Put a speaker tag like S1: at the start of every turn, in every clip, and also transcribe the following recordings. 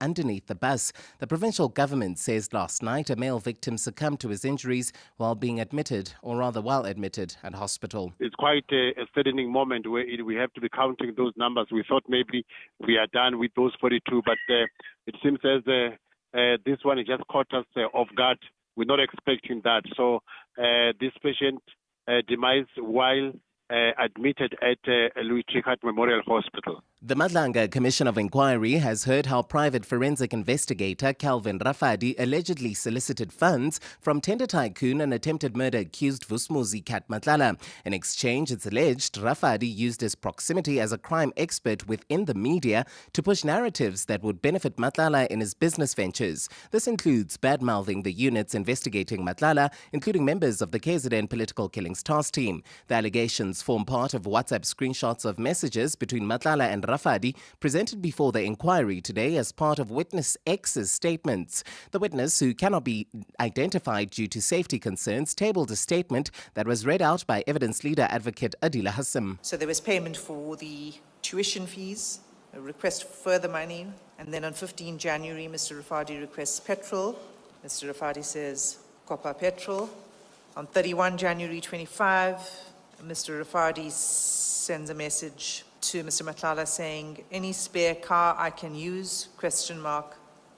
S1: underneath the bus. The provincial government says last night a male victim succumbed to his injuries while admitted at hospital.
S2: It's quite a saddening moment where we have to be counting those numbers. We thought maybe we are done with those 42, but it seems as this one just caught us off guard. We're not expecting that. So this patient demise while admitted at Louis Trichardt Memorial Hospital.
S1: The Madlanga Commission of Inquiry has heard how private forensic investigator Calvin Rafadi allegedly solicited funds from tender tycoon and attempted murder accused Vusmuzi Kat Matlala. In exchange, it's alleged Rafadi used his proximity as a crime expert within the media to push narratives that would benefit Matlala in his business ventures. This includes bad-mouthing the units investigating Matlala, including members of the KZN Political Killings Task Team. The allegations form part of WhatsApp screenshots of messages between Matlala and Rafadi presented before the inquiry today as part of witness X's statements. The witness, who cannot be identified due to safety concerns, tabled a statement that was read out by evidence leader advocate Adila Hassim.
S3: So there was payment for the tuition fees, a request for further money, and then on 15 January, Mr. Rafadi requests petrol. Mr. Rafadi says, copper petrol. On 31 January 25, Mr. Rafadi sends a message to Mr. Matlala saying, any spare car I can use, ?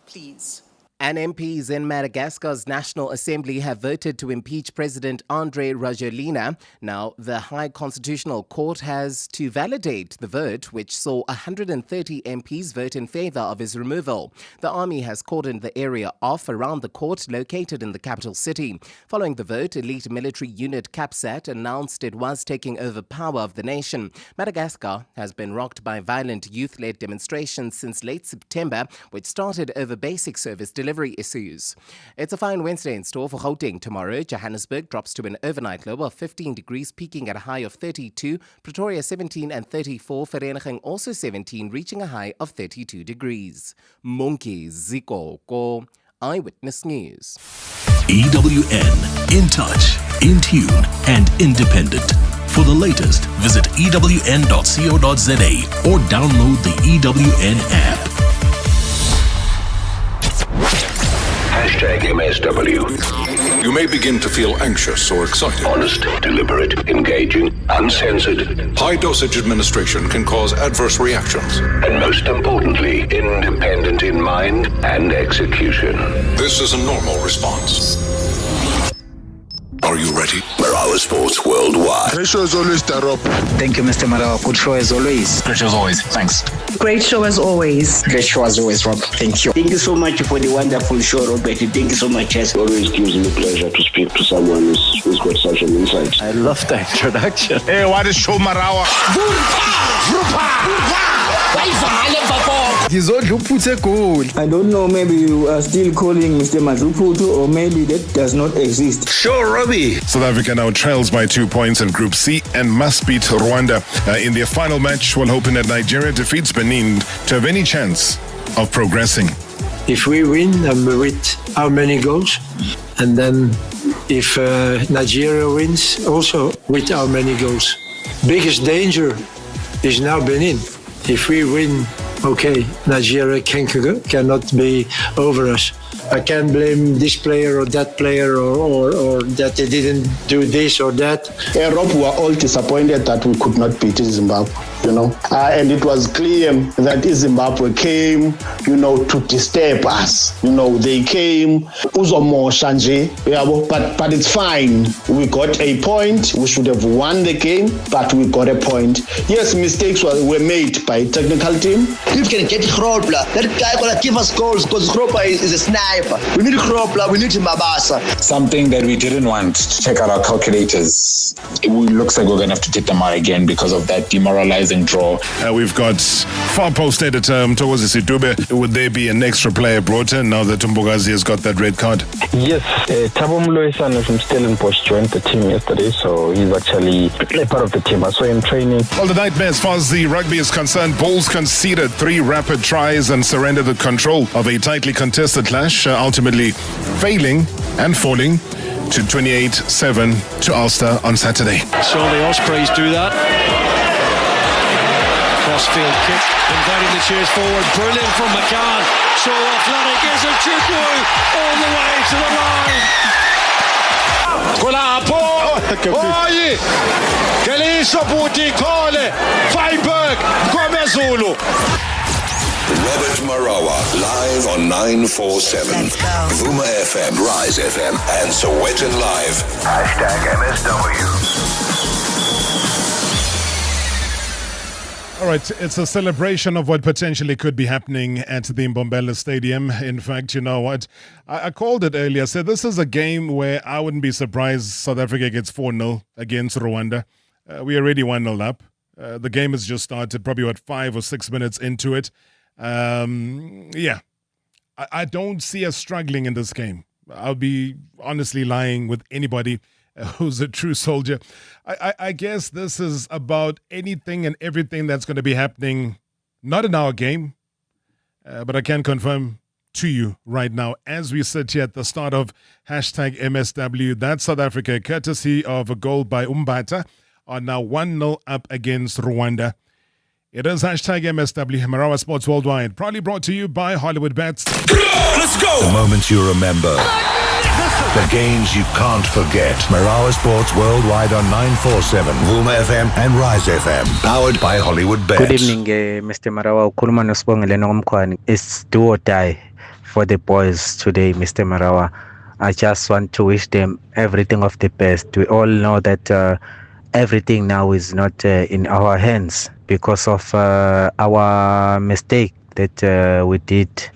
S3: Please.
S1: And MPs in Madagascar's National Assembly have voted to impeach President Andry Rajoelina. Now, the High Constitutional Court has to validate the vote, which saw 130 MPs vote in favor of his removal. The army has cordoned the area off around the court located in the capital city. Following the vote, elite military unit CAPSAT announced it was taking over power of the nation. Madagascar has been rocked by violent youth-led demonstrations since late September, which started over basic service delivery issues. It's a fine Wednesday in store for Gauteng tomorrow. Johannesburg drops to an overnight low of 15 degrees, peaking at a high of 32. Pretoria 17 and 34. Vereniging also 17, reaching a high of 32 degrees. Monkey Zikoko, Eyewitness News.
S4: EWN, in touch, in tune, and independent. For the latest, visit ewn.co.za or download the EWN app.
S5: #MSW.
S6: You may begin to feel anxious or excited.
S5: Honest, deliberate, engaging, uncensored.
S6: High dosage administration can cause adverse reactions.
S5: And most importantly, independent in mind and execution.
S6: This is a normal response. Are you ready?
S5: Marawa Sports Worldwide.
S7: Great show as always, Tarop.
S8: Thank you, Mr. Marawa. Good show as always.
S9: Great show as always. Thanks.
S10: Great show as always.
S8: Great show as always, Rob. Thank you.
S11: Thank you so much for the wonderful show, Robert. Thank you so much.
S12: It always gives me pleasure to speak to someone who's got such an insight.
S13: I love the introduction.
S7: Hey, what is show Marawa?
S14: I don't know, maybe you are still calling Mr. Mazuputu, or maybe that does not exist.
S7: Sure, Robbie.
S15: South Africa now trails by 2 points in Group C and must beat Rwanda in their final match, while hoping that Nigeria defeats Benin to have any chance of progressing.
S16: If we win, and with how many goals? And then if Nigeria wins, also with how many goals? Biggest danger is now Benin. If we win, okay, Nigeria cannot be over us. I can't blame this player or that player or that they didn't do this or that.
S12: Europe were all disappointed that we could not beat Zimbabwe, and it was clear that Zimbabwe came, to disturb us. They came, but it's fine. We got a point. We should have won the game, but we got a point. Yes, mistakes were made by technical team.
S17: If we can get Hropla, that guy gonna give us goals because Hropla is a sniper. We need Hropla, we need Mabasa.
S18: Something that we didn't want to check out our calculators. It looks like we're going to have to take them out again because of that demoralizing draw.
S15: We've got far post editor Mtokozi Sitube. Would there be an extra player brought in now that Mbogazi has got that red card?
S19: Yes, Thabo Mloisan from Stellenbosch joined the team yesterday, so he's actually a part of the team. I saw him training.
S15: Well, the nightmare as far as the rugby is concerned, Bulls conceded 3 rapid tries and surrendered the control of a tightly contested clash, ultimately failing and falling to 28-7 to Ulster on Saturday.
S20: So the Ospreys do that.
S16: crossfield kick, inviting the cheers forward. Brilliant from McCann. So athletic is a Chukwu all the way to the line.
S9: Oye, Kaliso Butikole, Freiburg, Kwamezulu.
S6: Robert Marawa, live on 947. Vuma FM, Rise FM, and Sowetan Live. #MSW.
S15: All right, it's a celebration of what potentially could be happening at the Mbombela Stadium. In fact, you know what? I called it earlier. I said this is a game where I wouldn't be surprised South Africa gets 4-0 against Rwanda. We already 1-0 up. The game has just started, probably 5 or 6 minutes into it. I don't see us struggling in this game. I'll be honestly lying with anybody who's a true soldier. I guess this is about anything and everything that's going to be happening, not in our game, but I can confirm to you right now, as we sit here at the start of #MSW, that South Africa, courtesy of a goal by Umbata, are now 1-0 up against Rwanda. It is #MSW, Marawa Sports Worldwide, proudly brought to you by Hollywood Bets.
S6: Let's go! The moments you remember. The games you can't forget. Marawa Sports Worldwide on 947, Vuma FM and Rise FM. Powered by Hollywood Bets.
S13: Good evening, Mr. Marawa. Ukhuluma noSibongile Nomkhwani. It's do or die for the boys today, Mr. Marawa. I just want to wish them everything of the best. We all know that everything now is not in our hands because of our mistake that we did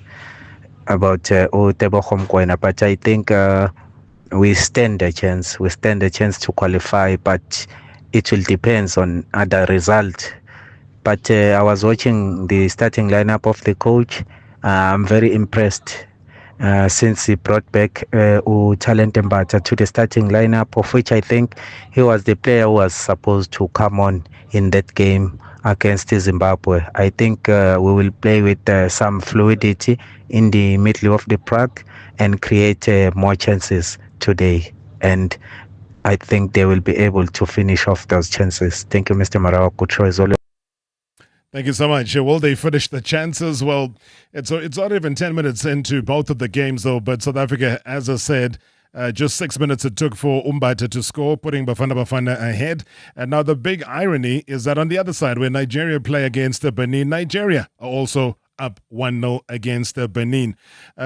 S13: about Tebogo Mokoena. But I think we stand a chance. We stand a chance to qualify, but it will depend on other result. But I was watching the starting lineup of the coach. I'm very impressed since he brought back Talent Mbata to the starting lineup, of which I think he was the player who was supposed to come on in that game against Zimbabwe. I think we will play with some fluidity in the middle of the park and create more chances today. And I think they will be able to finish off those chances. Thank you, Mr. Marawa. Good show as always.
S15: Thank you so much. Will they finish the chances? Well, it's not even 10 minutes into both of the games, though. But South Africa, as I said, just 6 minutes it took for Umbata to score, putting Bafana ahead. And now the big irony is that on the other side, when Nigeria play against Benin, Nigeria are also up 1-0 against Benin.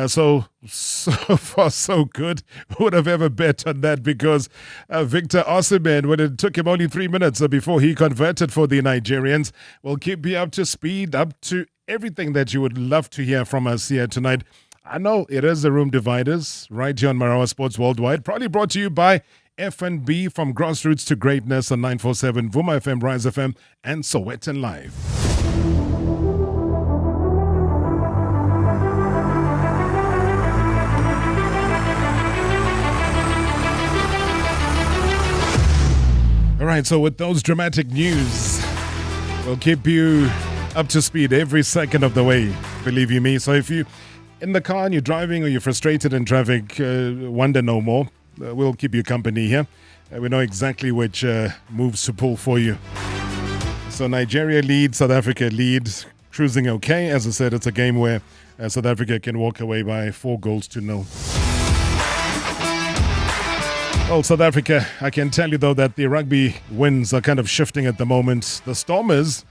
S15: So far, so good. Who would have ever bet on that? Because Victor Osimhen, when it took him only 3 minutes before he converted for the Nigerians, will keep you up to speed, up to everything that you would love to hear from us here tonight. I know it is the Room Dividers right here on Marawa Sports Worldwide. Probably brought to you by F&B, from grassroots to greatness on 947, Vuma FM, Rise FM, and Sowetan Live. All right, so with those dramatic news, we'll keep you up to speed every second of the way, believe you me. So if you're in the car and you're driving or you're frustrated in traffic, wonder no more. We'll keep you company here. We know exactly which moves to pull for you. So Nigeria lead, South Africa lead, cruising okay. As I said, it's a game where South Africa can walk away by 4-0. Well, South Africa, I can tell you, though, that the rugby winds are kind of shifting at the moment. The Stormers,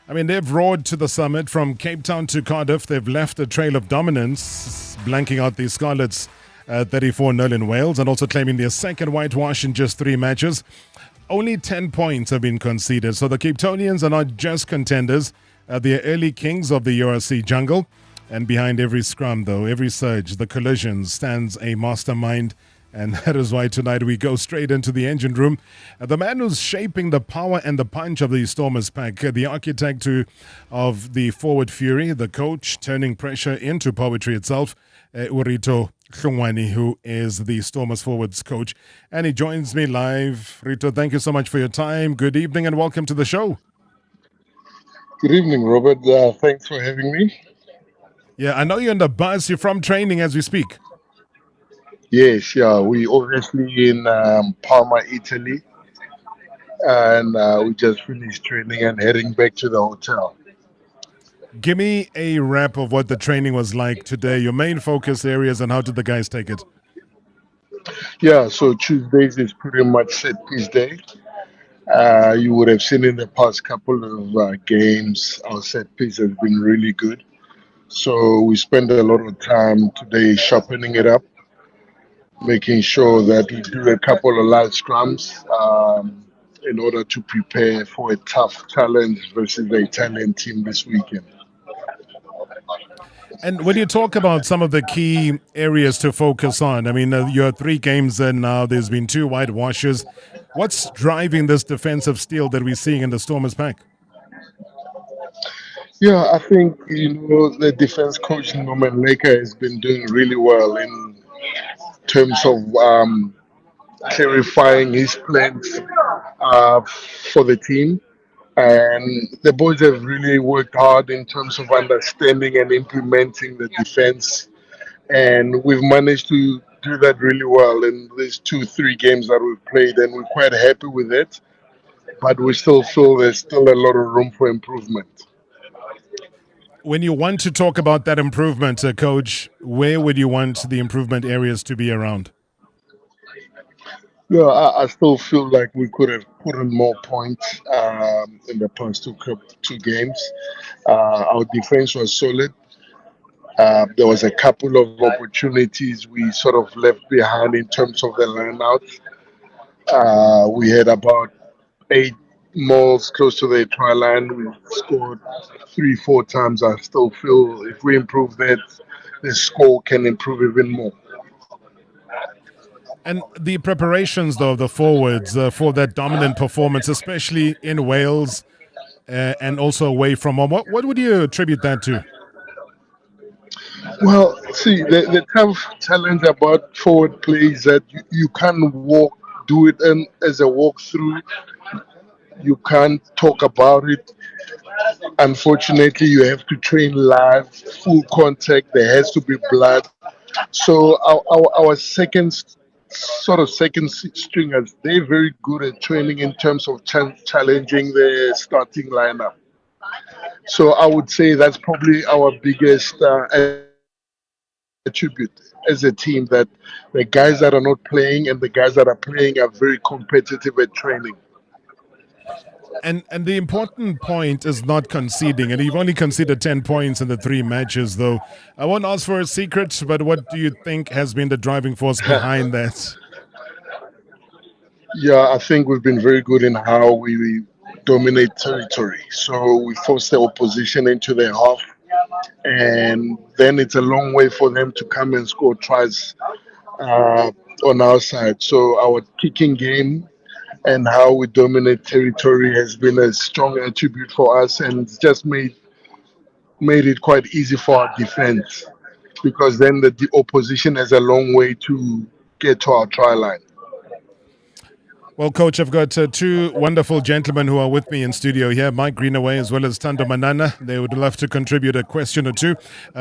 S15: I mean, they've roared to the summit from Cape Town to Cardiff. They've left a trail of dominance, blanking out the Scarlets 34-0 in Wales, and also claiming their second whitewash in just 3 matches. Only 10 points have been conceded. So the Cape Townians are not just contenders. They're early kings of the URC jungle. And behind every scrum, though, every surge, the collisions, stands a mastermind. And that is why tonight we go straight into the engine room. The man who's shaping the power and the punch of the Stormers pack, the architect of the forward fury, the coach turning pressure into poetry itself, Rito Hlongwane, who is the Stormers forwards coach. And he joins me live. Rito, thank you so much for your time. Good evening and welcome to the show.
S20: Good evening, Robert. Thanks for having me.
S15: Yeah, I know you're in the bus. You're from training as we speak.
S20: Yes, yeah. We obviously in Parma, Italy. And we just finished training and heading back to the hotel.
S15: Give me a wrap of what the training was like today, your main focus areas, and how did the guys take it?
S20: Yeah, so Tuesdays is pretty much set piece day. You would have seen in the past couple of games, our set piece has been really good. So we spend a lot of time today sharpening it up, making sure that we do a couple of live scrums in order to prepare for a tough challenge versus the Italian team this weekend.
S15: And when you talk about some of the key areas to focus on, I mean, you're 3 games in now, there's been 2 whitewashes. What's driving this defensive steel that we're seeing in the Stormers pack?
S20: Yeah, I think the defense coach Norman Laker has been doing really well in terms of clarifying his plans uh, for the team. And the boys have really worked hard in terms of understanding and implementing the defense. And we've managed to do that really well in these 2, 3 games that we've played. And we're quite happy with it. But we still feel there's still a lot of room for improvement.
S15: When you want to talk about that improvement, Coach, where would you want the improvement areas to be around?
S20: Yeah, I still feel like we could have put in more points in the past 2 games. Our defense was solid. There was a couple of opportunities we sort of left behind in terms of the line out. We had about 8 malls close to the try line. We scored 3, 4 times. I still feel if we improve that, the score can improve even more.
S15: And the preparations, though, of the forwards for that dominant performance, especially in Wales and also away from home, what would you attribute that to?
S20: Well, see, the tough challenge about forward play is that you can't do it as a walkthrough. You can't talk about it. Unfortunately, you have to train live, full contact. There has to be blood. So our second stringers, they're very good at training in terms of challenging the starting lineup. So I would say that's probably our biggest attribute as a team, that the guys that are not playing and the guys that are playing are very competitive at training.
S15: And the important point is not conceding, and you've only conceded 10 points in the 3 matches, though. I won't ask for a secret, but what do you think has been the driving force behind that?
S20: Yeah, I think we've been very good in how we dominate territory. So we force the opposition into their half, and then it's a long way for them to come and score tries on our side. So our kicking game and how we dominate territory has been a strong attribute for us, and it's just made it quite easy for our defense, because then the opposition has a long way to get to our try line.
S15: Well, Coach, I've got 2 wonderful gentlemen who are with me in studio here, Mike Greenaway as well as Tando Manana. They would love to contribute a question or 2.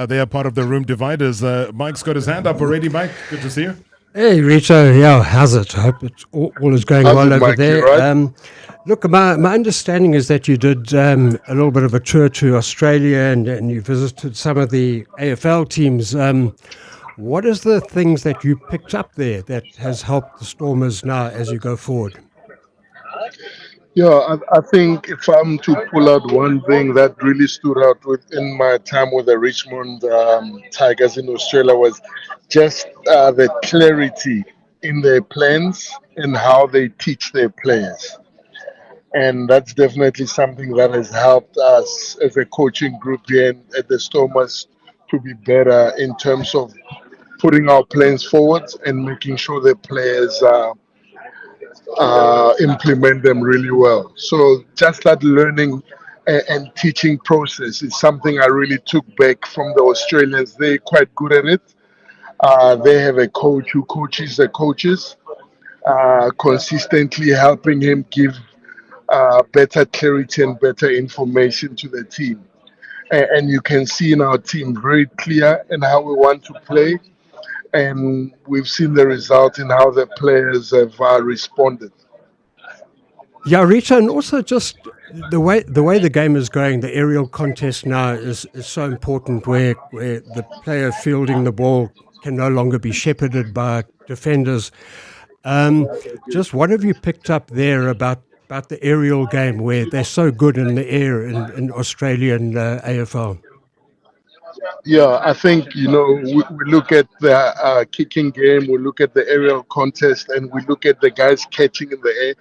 S15: They are part of the Room Dividers. Mike's got his hand up already. Mike, good to see you.
S21: Hey, Rito. Yeah, how's it? I hope it's all is going well over there. Right? Look, my understanding is that you did a little bit of a tour to Australia and you visited some of the AFL teams. What is the things that you picked up there that has helped the Stormers now as you go forward?
S20: Yeah, I think if I'm to pull out one thing that really stood out in my time with the Richmond Tigers in Australia was just the clarity in their plans and how they teach their players. And that's definitely something that has helped us as a coaching group here at the Stormers to be better in terms of putting our plans forward and making sure the players implement them really well. So just that learning and teaching process is something I really took back from the Australians. They're quite good at it. They have a coach who coaches the coaches, consistently helping him give better clarity and better information to the team. And you can see in our team very clear in how we want to play. And we've seen the result in how the players have responded.
S21: Yeah, Rita, and also just the way the game is going, the aerial contest now is so important, where the player fielding the ball can no longer be shepherded by defenders. Just what have you picked up there about the aerial game, where they're so good in the air in Australian AFL?
S20: Yeah, I think, we look at the kicking game, we look at the aerial contest, and we look at the guys catching in the air.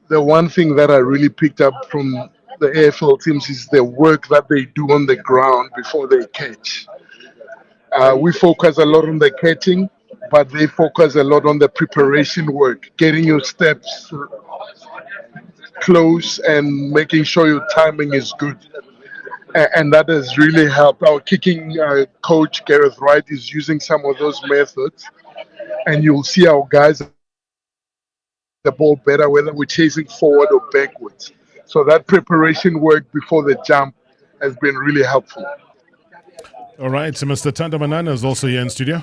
S20: The one thing that I really picked up from the AFL teams is the work that they do on the ground before they catch. We focus a lot on the catching, but they focus a lot on the preparation work, getting your steps close and making sure your timing is good. And that has really helped. Our kicking coach, Gareth Wright, is using some of those methods, and you'll see our guys the ball better, whether we're chasing forward or backwards. So that preparation work before the jump has been really helpful.
S15: All right, so Mr. Tanda Manana is also here in studio.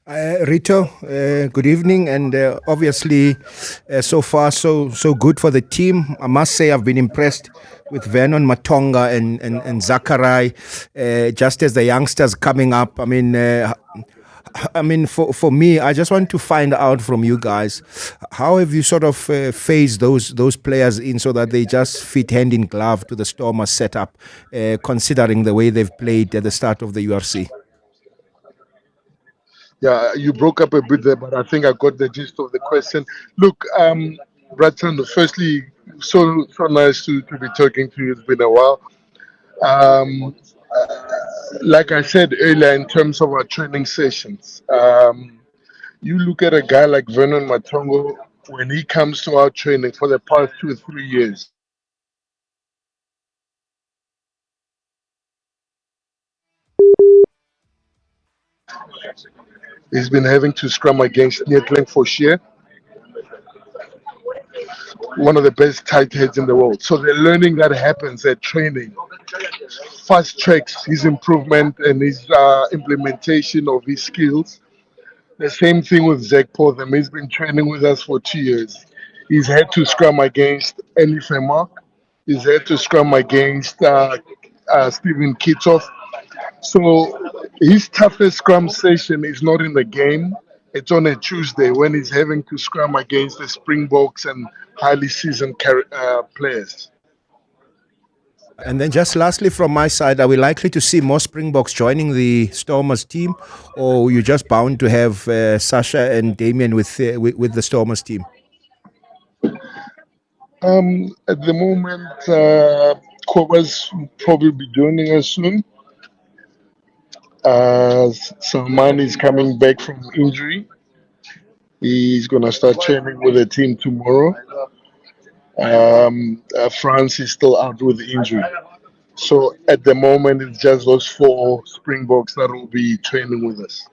S2: Rito, good evening, and obviously so far so good for the team. I must say I've been impressed with Vernon Matonga and Zachary, just as the youngsters coming up. I mean, for me, I just want to find out from you guys, how have you sort of phased those players in so that they just fit hand in glove to the Stormers setup, considering the way they've played at the start of the URC?
S20: Yeah, you broke up a bit there, but I think I got the gist of the question. Look, Bratton, firstly, so nice to be talking to you. It's been a while. Like I said earlier, in terms of our training sessions, you look at a guy like Vernon Matongo, when he comes to our training for the past 2 or 3 years, he's been having to scrum against Neetling Forshire, one of the best tight heads in the world. So the learning that happens at training fast tracks his improvement and his implementation of his skills. The same thing with Zach Potham. He's been training with us for 2 years. He's had to scrum against Ellie Femark. He's had to scrum against Stephen Kitoff. So his toughest scrum session is not in the game. It's on a Tuesday when he's having to scrum against the Springboks and highly seasoned players.
S2: And then just lastly from my side, are we likely to see more Springboks joining the Stormers team, or you just bound to have Sasha and Damien with the Stormers team?
S20: At the moment, Kova's will probably be joining us soon. Salman is coming back from injury. He's going to start training with the team tomorrow. France is still out with injury. So at the moment, it's just those 4 Springboks that will be training with us.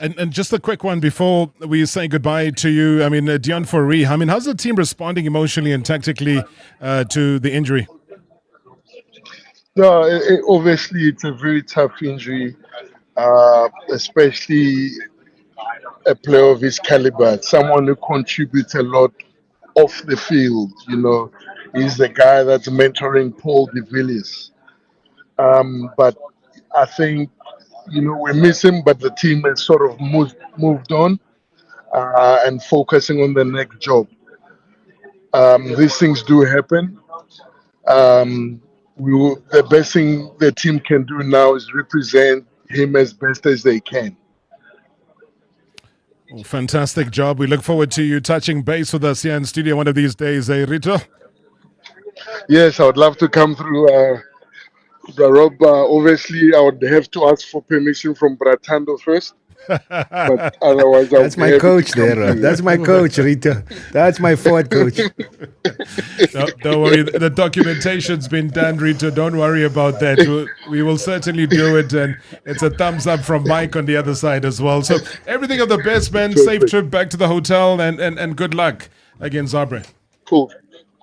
S15: And just a quick one before we say goodbye to you. I mean, Dion Fourie, how's the team responding emotionally and tactically to the injury?
S20: No, obviously it's a very tough injury, especially a player of his caliber, someone who contributes a lot off the field. He's the guy that's mentoring Paul de Villiers. But I think, we miss him, but the team has sort of moved on and focusing on the next job. These things do happen. The best thing the team can do now is represent him as best as they can.
S15: Well, fantastic job. We look forward to you touching base with us here in studio one of these days, Rito?
S20: Yes, I would love to come through. Rob, obviously, I would have to ask for permission from Bratando first. But otherwise,
S2: that's my coach there, Rob. That's my coach, Rita. That's my forward coach.
S15: Don't worry, the documentation's been done, Rita. Don't worry about that. We will certainly do it, and it's a thumbs up from Mike on the other side as well. So everything of the best, man. Safe trip back to the hotel, and good luck against Zabre.
S20: Cool.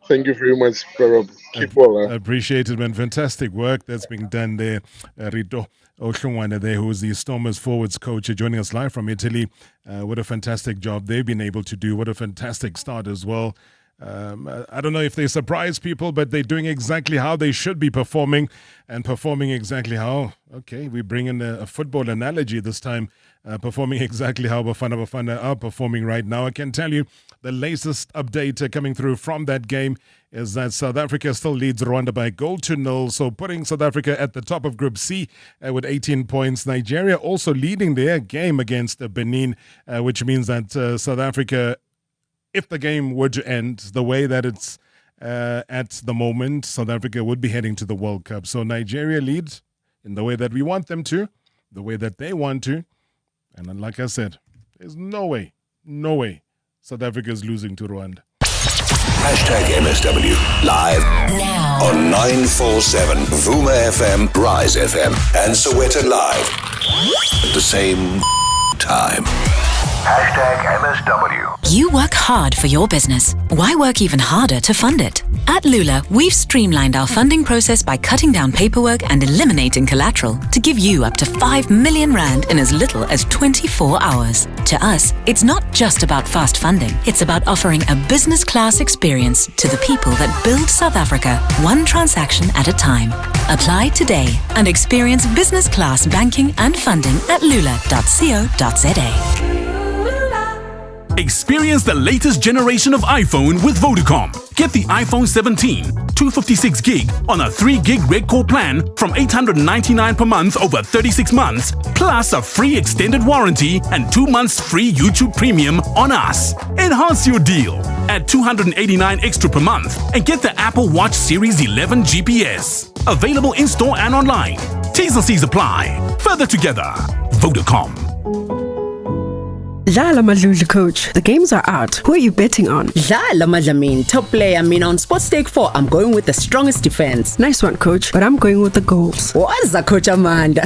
S20: Thank you very much, Rob. Keep well.
S15: Appreciate it, man. Fantastic work that's being done there. Rito Oshungwane there, who is the Stormers forwards coach, joining us live from Italy. What a fantastic job they've been able to do. What a fantastic start as well. I don't know if they surprise people, but they're doing exactly how they should be performing, and performing exactly how, okay, we bring in a football analogy this time, performing exactly how Bafana are performing right now. I can tell you the latest update coming through from that game is that South Africa still leads Rwanda by a goal to nil, so putting South Africa at the top of Group C with 18 points. Nigeria also leading their game against Benin, which means that South Africa, if the game were to end the way that it's at the moment, South Africa would be heading to the World Cup. So Nigeria leads in the way that we want them to, the way that they want to. And then, like I said, there's no way South Africa is losing to Rwanda.
S6: #MSW live now on 947 Vuma FM, Rise FM, and Sowetan Live at the same time. #MSW.
S3: You work hard for your business. Why work even harder to fund it? At Lula, we've streamlined our funding process by cutting down paperwork and eliminating collateral to give you up to 5 million rand in as little as 24 hours. To us, it's not just about fast funding. It's about offering a business class experience to the people that build South Africa, one transaction at a time. Apply today and experience business class banking and funding at lula.co.za.
S22: Experience the latest generation of iPhone with Vodacom. Get the iPhone 17, 256 gig on a 3 gig red core plan from $899 per month over 36 months, plus a free extended warranty and 2 months free YouTube Premium on us. Enhance your deal. Add $289 extra per month and get the Apple Watch Series 11 GPS. Available in-store and online. T's and C's apply. Further together. Vodacom.
S23: Dlala Madludlu, coach. The games are out. Who are you betting on?
S24: Dlala Madlamin, top player. On Sports Stake 4, I'm going with the strongest defense.
S23: Nice one, coach. But I'm going with the goals.
S24: What's that, Coach Amanda?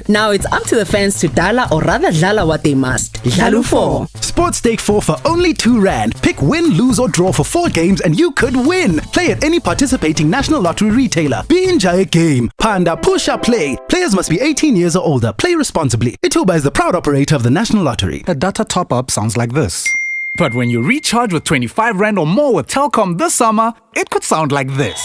S24: Now it's up to the fans to dala, or rather dlala what they must. Dlalu 4.
S25: Sports Stake 4 for only R2. Pick win, lose or draw for 4 games and you could win. Play at any participating National Lottery retailer. Be enjoy a game. Panda push up play. Players must be 18 years or older. Play responsibly. Ituba is the proud operator of the National Lottery.
S26: A data top-up sounds like this. But when you recharge with 25 Rand or more with Telkom this summer, it could sound like this.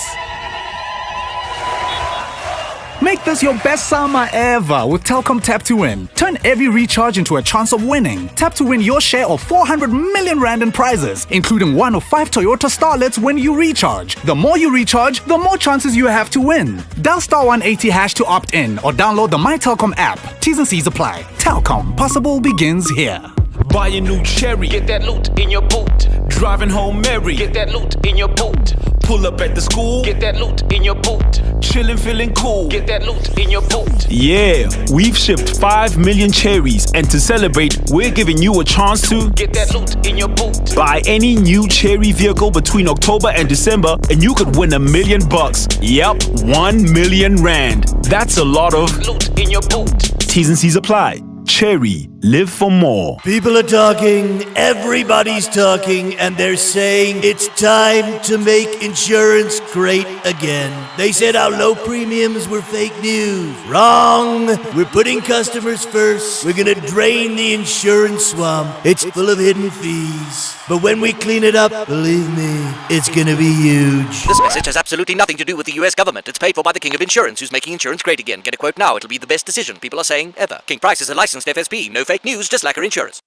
S26: Make this your best summer ever with Telkom Tap to Win. Turn every recharge into a chance of winning. Tap to win your share of 400 million Rand in prizes, including 1 of 5 Toyota Starlets when you recharge. The more you recharge, the more chances you have to win. Dial *180# to opt in or download the My Telkom app. T's and C's apply. Telkom, possible begins here.
S27: Buy a new cherry, get that loot in your boot. Driving home merry, get that loot in your boot. Pull up at the school, get that loot in your boot. Chillin', feeling cool, get that loot in your boot. Yeah, we've shipped 5 million cherries, and to celebrate, we're giving you a chance to get that loot in your boot. Buy any new cherry vehicle between October and December, and you could win $1 million. Yep, 1 million Rand. That's a lot of loot in your boot. T's and C's apply. Cherry, live for more.
S28: People are talking, everybody's talking, and they're saying it's time to make insurance great again. They said our low premiums were fake news. Wrong. We're putting customers first. We're gonna drain the insurance swamp. It's full of hidden fees. But when we clean it up, believe me, it's gonna be huge.
S29: This message has absolutely nothing to do with the US government. It's paid for by the King of Insurance, who's making insurance great again. Get a quote now. It'll be the best decision people are saying ever. King Price is a licensed FSP. No fake news, just like her insurance.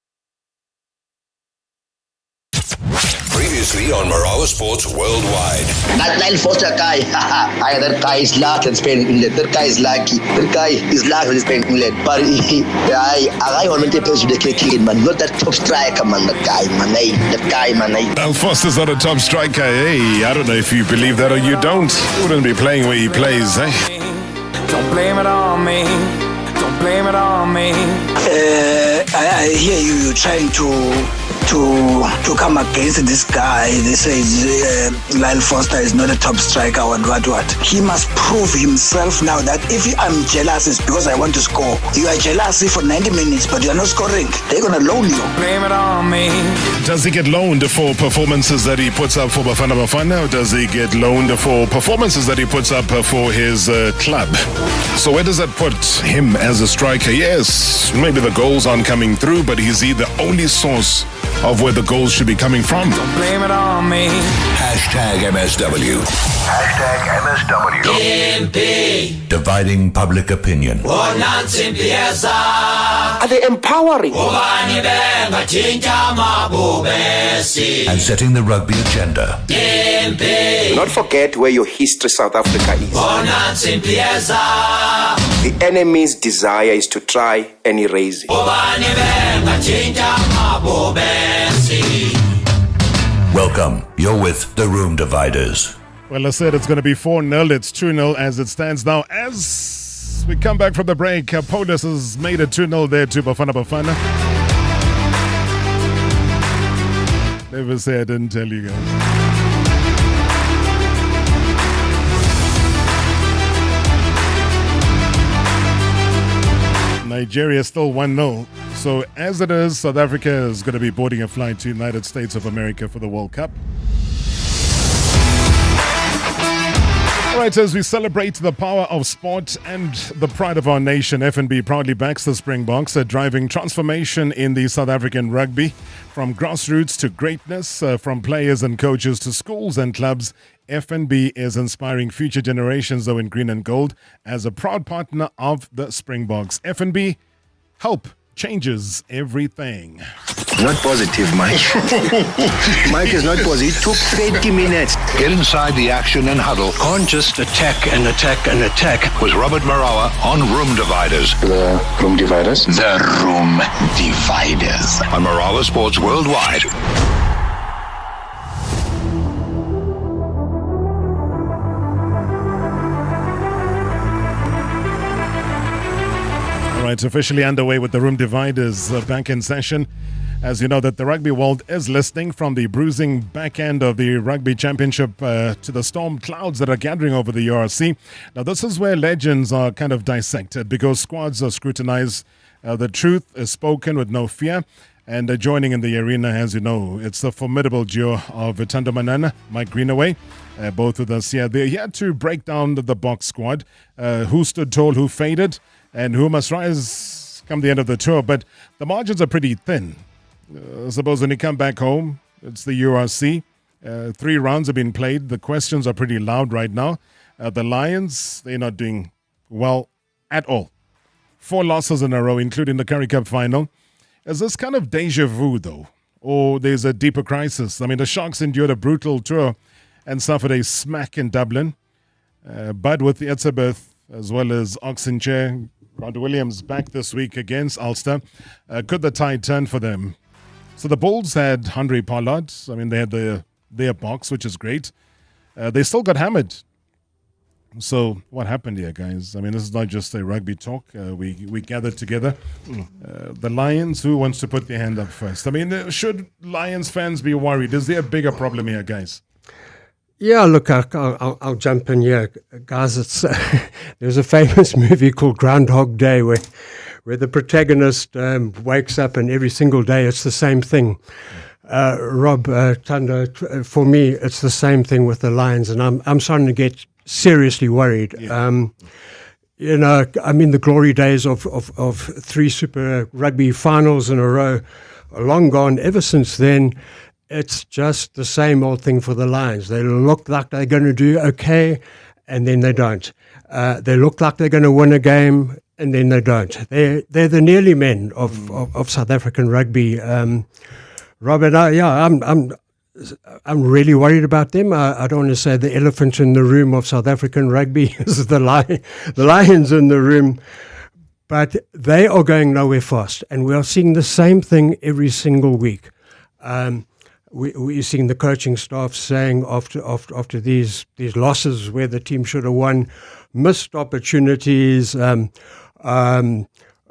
S6: Previously on Marawa Sports Worldwide.
S17: That guy is lucky in Spain England. That guy is lucky. That guy is lucky in Spain England. But I want to play with the cricket, man. Not that top striker, man. That guy, man.
S9: Al Foster's not a top striker, eh? I don't know if you believe that or you don't. He wouldn't be playing where he plays, eh?
S30: Don't blame it on me. Don't blame it on me.
S28: I hear you trying to
S1: to come against this guy. They say Lyle Foster is not a top striker and what. He must prove himself now that if I'm jealous, it's because I want to score. You are jealous for 90 minutes, but you're not scoring. They're going to loan you.
S30: Blame it on me.
S9: Does he get loaned for performances that he puts up for Bafana Bafana, or does he get loaned for performances that he puts up for his club? So where does that put him as a striker? Yes, maybe the goals aren't coming through, but is he the only source of where the goals should be coming from?
S30: Don't blame it on me.
S6: #MSW. #MSW.
S28: MP.
S6: Dividing public opinion.
S28: Are they empowering?
S6: And setting the rugby agenda.
S28: Do
S4: not forget where your history South Africa is. The enemy's desire is to try and erase it.
S6: Welcome. You're with the Room Dividers.
S15: Well, I said it's going to be 4-0. It's 2-0 as it stands now. As we come back from the break, Police has made it 2-0 there to Bafana Bafana. Never say I didn't tell you guys. Nigeria still 1-0. So as it is, South Africa is going to be boarding a flight to United States of America for the World Cup. All right, as we celebrate the power of sport and the pride of our nation, FNB proudly backs the Springboks, driving transformation in the South African rugby. From grassroots to greatness, from players and coaches to schools and clubs, FNB is inspiring future generations, though in green and gold, as a proud partner of the Springboks. FNB, help changes everything.
S5: Not positive, Mike. Mike is not positive. It took 20 minutes.
S6: Get inside the action and huddle.
S5: Can't just attack and attack and attack.
S6: With Robert Marawa on Room Dividers.
S5: The Room Dividers?
S6: The Room Dividers. On Marawa Sports Worldwide.
S15: All right, officially underway with the Room Dividers back in session. As you know, that the rugby world is listening, from the bruising back end of the Rugby Championship to the storm clouds that are gathering over the URC. Now, this is where legends are kind of dissected, because squads are scrutinized. The truth is spoken with no fear. And joining in the arena, as you know, it's the formidable duo of Thando Manana, Mike Greenaway, both with us here. They're here to break down the box squad, who stood tall, who faded, and who must rise come the end of the tour. But the margins are pretty thin. I suppose when you come back home, it's the URC. 3 rounds have been played. The questions are pretty loud right now. The Lions, they're not doing well at all. 4 losses in a row, including the Currie Cup final. Is this kind of deja vu, though? Or there's a deeper crisis? I mean, the Sharks endured a brutal tour and suffered a smack in Dublin. But with the Elizabeth, as well as Oxenchair, Grant Williams back this week against Ulster, could the tide turn for them? So the Bulls had Andre Pollard. I mean, they had their box, which is great. They still got hammered. So what happened here, guys? I mean, this is not just a rugby talk. We gathered together. The Lions, who wants to put their hand up first? I mean, should Lions fans be worried? Is there a bigger problem here, guys?
S21: Yeah, look, I'll jump in here, guys. It's there's a famous movie called Groundhog Day where the protagonist wakes up and every single day it's the same thing. Rob, Thando, for me, it's the same thing with the Lions, and I'm starting to get seriously worried. Yeah. You know, I mean, the glory days of 3 Super Rugby finals in a row are long gone. Ever since then, it's just the same old thing for the Lions. They look like they're going to do okay, and then they don't. They look like they're going to win a game, and then they don't. They're the nearly men of South African rugby. Robert, I'm really worried about them. I don't want to say the elephant in the room of South African rugby is the Lions in the room, but they are going nowhere fast, and we are seeing the same thing every single week. We're seeing the coaching staff saying after these losses where the team should have won, missed opportunities,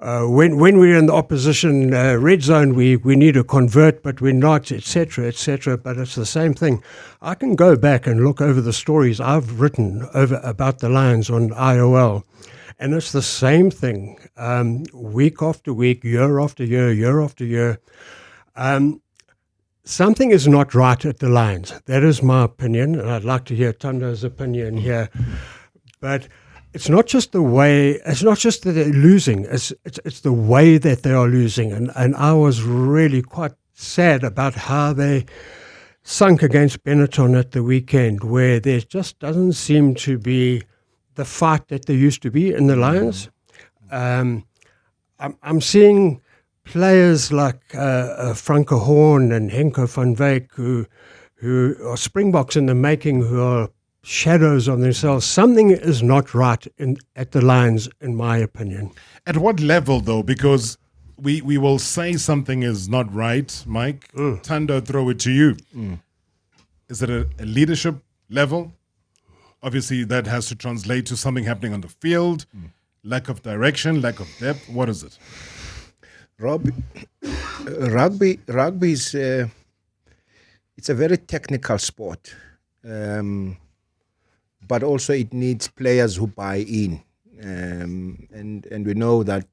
S21: when we're in the opposition red zone, we need to convert, but we're not, etc., etc. But it's the same thing. I can go back and look over the stories I've written about the Lions on IOL, and it's the same thing, week after week, year after year, year after year. Something is not right at the Lions. That is my opinion, and I'd like to hear Tando's opinion here. But it's not just the way, it's not just that they're losing, it's the way that they are losing. And I was really quite sad about how they sunk against Benetton at the weekend, where there just doesn't seem to be the fight that there used to be in the Lions. I'm seeing players like Franco Horn and Henko van Wyk who are Springboks in the making, who are shadows of themselves. Something is not right at the Lions, in my opinion.
S15: At what level, though? Because we will say something is not right, Mike. Tando, throw it to you. Is it a leadership level? Obviously, that has to translate to something happening on the field, lack of direction, lack of depth. What is it?
S2: Rugby is it's a very technical sport, but also it needs players who buy in, and we know that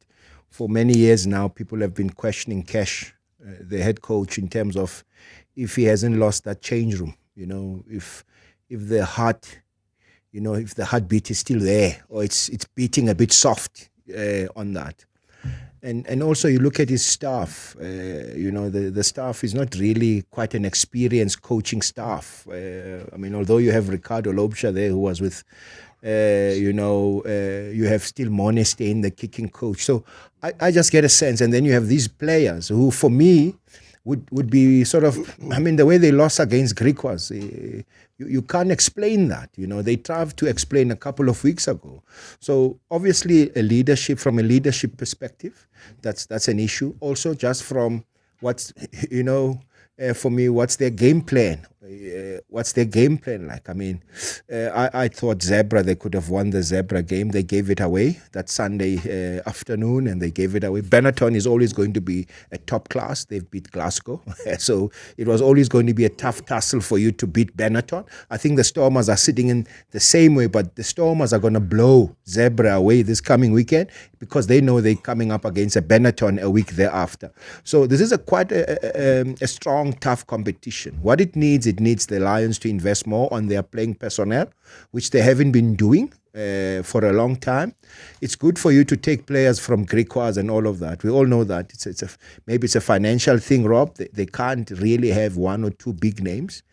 S2: for many years now people have been questioning Cash, the head coach, in terms of if he hasn't lost that change room. If the heart, if the heartbeat is still there, or it's beating a bit soft on that. And also you look at his staff, the staff is not really quite an experienced coaching staff. Although you have Ricardo Lobsha there, who was with, you have still Moneste in the kicking coach. So I just get a sense. And then you have these players who, for me, would be sort of, the way they lost against Griquas, you can't explain that. They tried to explain a couple of weeks ago. So obviously from a leadership perspective, that's an issue. Also, just from what's, for me, what's their game plan? What's their game plan like? I thought Zebra, they could have won the Zebra game. They gave it away that Sunday afternoon, and they gave it away. Benetton is always going to be a top class. They've beat Glasgow. So it was always going to be a tough tussle for you to beat Benetton. I think the Stormers are sitting in the same way, but the Stormers are going to blow Zebra away this coming weekend because they know they're coming up against a Benetton a week thereafter. So this is quite a strong, tough competition. What it needs the Lions to invest more on their playing personnel, which they haven't been doing for a long time. It's good for you to take players from Griquas and all of that. We all know that. Maybe it's a financial thing, Rob. They can't really have one or two big names.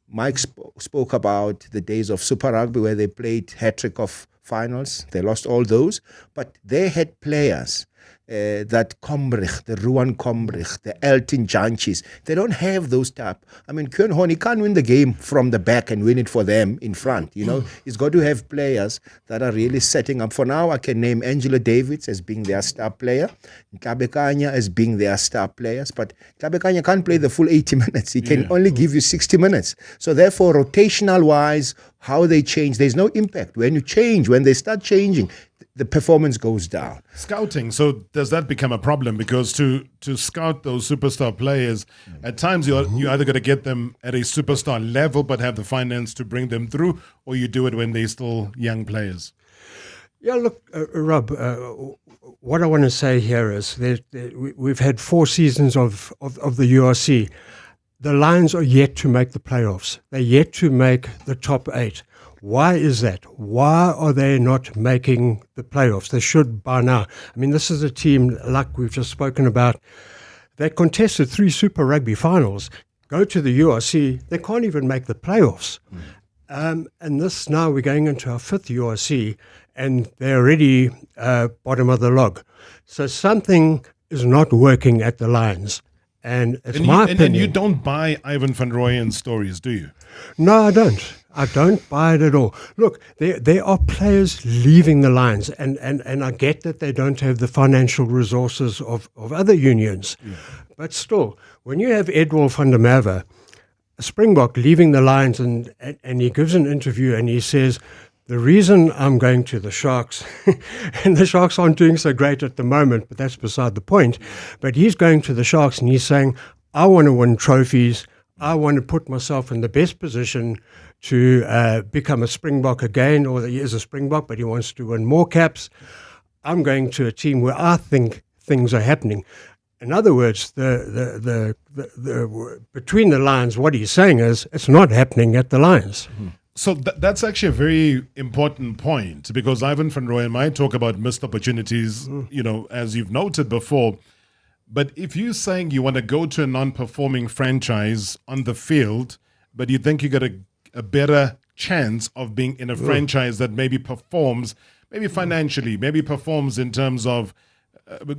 S2: Mike spoke about the days of Super Rugby where they played hat-trick of finals. They lost all those, but they had players that Combrich, the Ruan Combrich, the Elton Janchis, they don't have those type. Kern Horn, he can't win the game from the back and win it for them in front. He's got to have players that are really setting up. For now, I can name Angela Davids as being their star player, Tlabekanya as being their star players, but Tlabekanya can't play the full 80 minutes. He can only give you 60 minutes. So therefore, rotational-wise, how they change, there's no impact. When they start changing, the performance goes down.
S15: Scouting, so does that become a problem? Because to scout those superstar players, at times you either got to get them at a superstar level but have the finance to bring them through, or you do it when they're still young players.
S21: Yeah, look, Rob, what I want to say here is that we've had 4 seasons of the URC. The Lions are yet to make the playoffs. They're yet to make the top 8. Why is that? Why are they not making the playoffs? They should by now. This is a team, like we've just spoken about, they contested 3 Super Rugby finals, go to the URC, they can't even make the playoffs. And this now we're going into our 5th URC, and they're already bottom of the log. So something is not working at the Lions. And it's my opinion.
S15: And you don't buy Ivan van Rooyen's stories, do you?
S21: No, I don't. I don't buy it at all. Look, there are players leaving the Lions, and I get that they don't have the financial resources of other unions. Yeah. But still, when you have Edward van der Merwe, a Springbok, leaving the Lions, and he gives an interview and he says, The reason I'm going to the Sharks, and the Sharks aren't doing so great at the moment, but that's beside the point. But he's going to the Sharks and he's saying, I want to win trophies. I want to put myself in the best position to become a Springbok again, or he is a Springbok, but he wants to win more caps. I'm going to a team where I think things are happening. In other words, the between the lines, what he's saying is it's not happening at the Lions.
S15: Mm-hmm. So that's actually a very important point, because Ivan van Rooyen might talk about missed opportunities, as you've noted before. But if you're saying you want to go to a non-performing franchise on the field, but you think you got a better chance of being in a franchise that maybe performs, maybe financially, maybe performs in terms of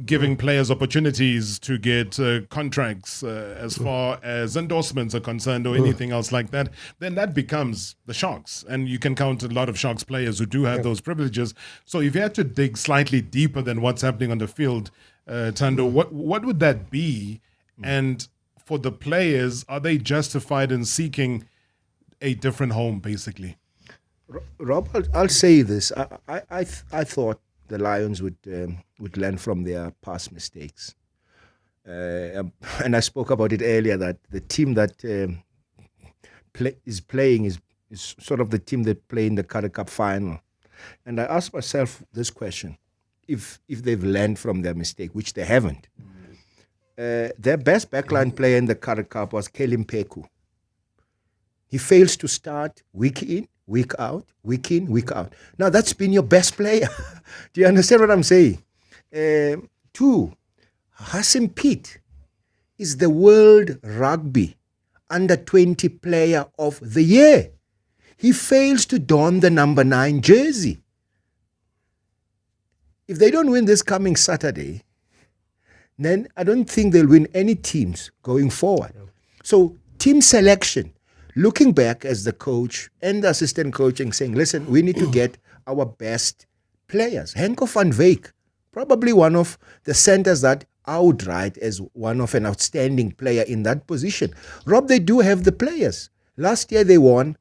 S15: giving players opportunities to get contracts as far as endorsements are concerned, or anything else like that, then that becomes the Sharks. And you can count a lot of Sharks players who do have those privileges. So if you had to dig slightly deeper than what's happening on the field, Tando, what would that be? And for the players, are they justified in seeking a different home, basically?
S2: Rob, I'll say this. I thought the Lions would learn from their past mistakes. And I spoke about it earlier, that the team that is playing is sort of the team that play in the Currie Cup final. And I asked myself this question, if they've learned from their mistake, which they haven't. Their best backline player in the Currie Cup was Kelly Mpeku. He fails to start week in, week out, week in, week out. Now, that's been your best player. Do you understand what I'm saying? 2, Hassan Pitt is the World Rugby Under-20 Player of the Year. He fails to don the number 9 jersey. If they don't win this coming Saturday, then I don't think they'll win any teams going forward. So, team selection, looking back as the coach and the assistant coach and saying, listen, we need to get our best players. Henko van Wyk, probably one of the centers that I would write as one of an outstanding player in that position. Rob, they do have the players. Last year they won,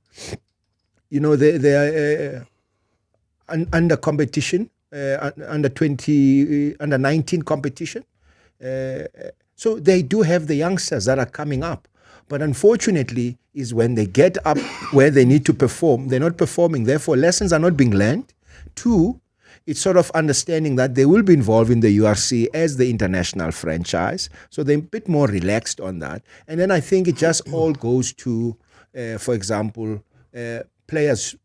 S2: they are under competition, under 19 competition. So they do have the youngsters that are coming up. But unfortunately, is when they get up where they need to perform, they're not performing. Therefore, lessons are not being learned. 2, it's sort of understanding that they will be involved in the URC as the international franchise. So they're a bit more relaxed on that. And then I think it just all goes to, for example, players,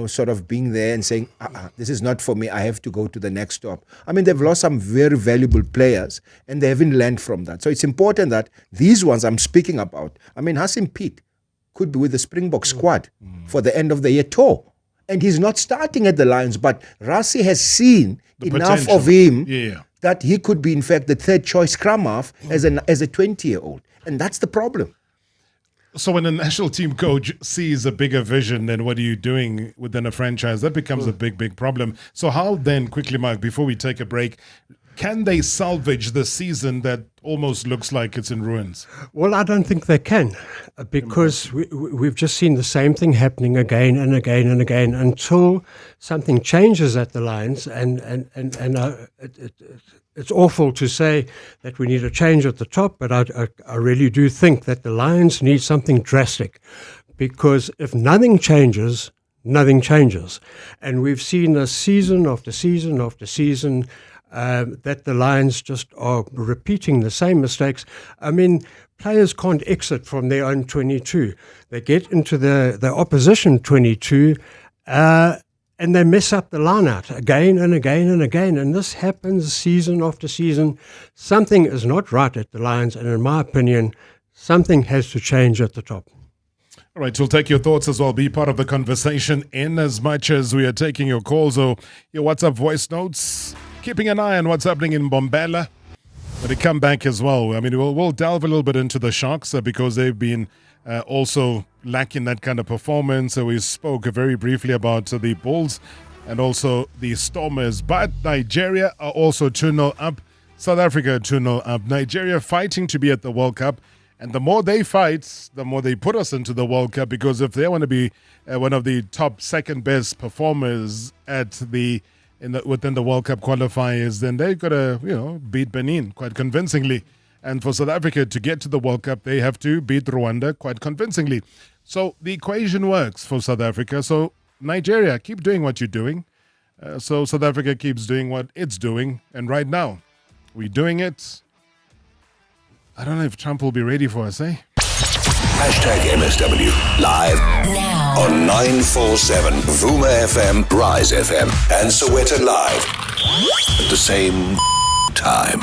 S2: sort of being there and saying, this is not for me, I have to go to the next stop. I mean, they've lost some very valuable players and they haven't learned from that. So it's important that these ones I'm speaking about, I mean, Hassan Pitt could be with the Springbok squad for the end of the year tour. And he's not starting at the Lions, but Rassie has seen enough of him that he could be, in fact, the third choice scrum half as a 20-year-old. And that's the problem.
S15: So when a national team coach sees a bigger vision than what are you doing within a franchise, that becomes a big problem. So how then, quickly, Mark, before we take a break, can they salvage the season that almost looks like it's in ruins?
S21: Well, I don't think they can, because we've just seen the same thing happening again and again and again until something changes at the Lions. And it's awful to say that we need a change at the top, but I really do think that the Lions need something drastic, because if nothing changes, nothing changes. And we've seen this season after season after season that the Lions just are repeating the same mistakes. I mean, players can't exit from their own 22. They get into the opposition 22 and they mess up the line-out again and again and again. And this happens season after season. Something is not right at the Lions, and in my opinion, something has to change at the top.
S15: All right, we'll take your thoughts as well. Be part of the conversation in as much as we are taking your calls or your WhatsApp voice notes. Keeping an eye on what's happening in Mbombela. When they come back as well, I mean, we'll delve a little bit into the Sharks because they've been also lacking that kind of performance. So we spoke very briefly about the Bulls and also the Stormers. But Nigeria are also 2-0 up. South Africa 2-0 up. Nigeria fighting to be at the World Cup. And the more they fight, the more they put us into the World Cup, because if they want to be one of the top second best performers within the World Cup qualifiers, then they've got to beat Benin quite convincingly. And for South Africa to get to the World Cup, they have to beat Rwanda quite convincingly. So the equation works for South Africa. So Nigeria, keep doing what you're doing. So South Africa keeps doing what it's doing. And right now, we're doing it. I don't know if Trump will be ready for us, eh?
S6: #MSW live now on 947 Vuma FM, Rise FM, and Soweto Live at the same time.